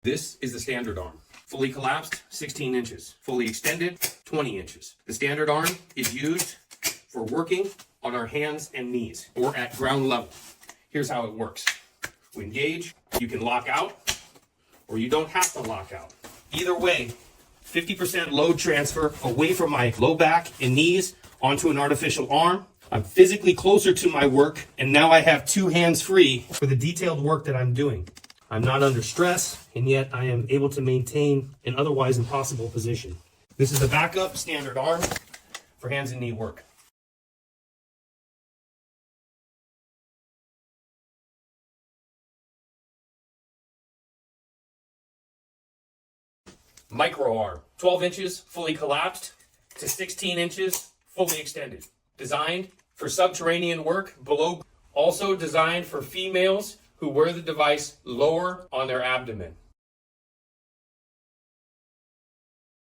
This is the standard arm. Fully collapsed, 16 inches. Fully extended, 20 inches. The standard arm is used for working on our hands and knees or at ground level. Here's how it works. We engage, you can lock out, or you don't have to lock out. Either way, 50% load transfer away from my low back and knees onto an artificial arm. I'm physically closer to my work, and now I have two hands free for the detailed work that I'm doing. I'm not under stress, and yet I am able to maintain an otherwise impossible position. This is the backup standard arm for hands and knee work. Micro arm, 12 inches fully collapsed to 16 inches fully extended. Designed for subterranean work below, also designed for females who wear the device lower on their abdomen.